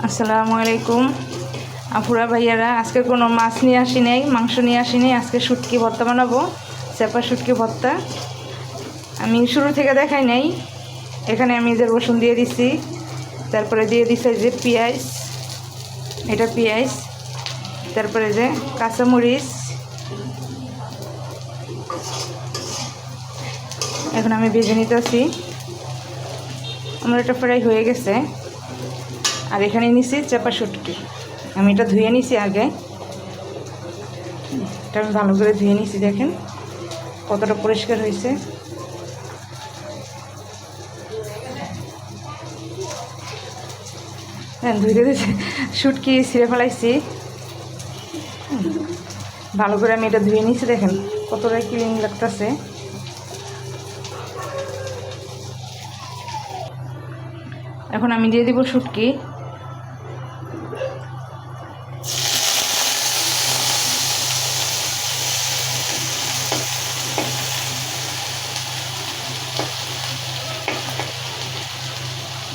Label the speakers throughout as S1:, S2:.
S1: আসসালামু আলাইকুম আপুরা ভাইয়ারা। আজকে কোনো মাছ নিয়ে আসি নাই, মাংস নিয়ে আসি নাই। আজকে শুটকি ভর্তা বানাবো, চাপা শুটকি ভর্তা। আমি শুরু থেকে দেখাই নাই। এখানে আমি যে রসুন দিয়ে দিছি, তারপরে দিয়ে দিছি যে পেঁয়াজ, এটা পেঁয়াজ, তারপরে যে কাঁচামরিচ। এখন আমি ভেজে নিতেছি। আমার এটা ফ্রাই হয়ে গেছে। আর এখানে নিছি চাপা শুটকি, আমি এটা ধুয়ে নিছি আগে। এটা আমি ভালো করে ধুয়ে নিছি, দেখেন কতটা পরিষ্কার হয়েছে। হ্যাঁ, ধুয়ে শুটকি ছিঁড়ে ফেলাইছি। ভালো করে আমি এটা ধুয়ে নিছি, দেখেন কতটা ক্লিন লাগতেছে। এখন আমি দিয়ে দিব শুটকি।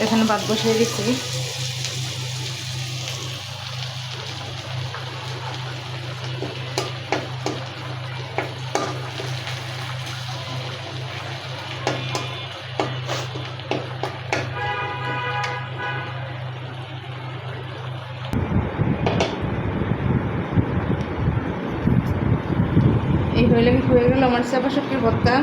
S1: এখানে ভাত বসিয়ে দিচ্ছি। এই হয়ে গেল আমার চাপা শুটকির ভর্তা।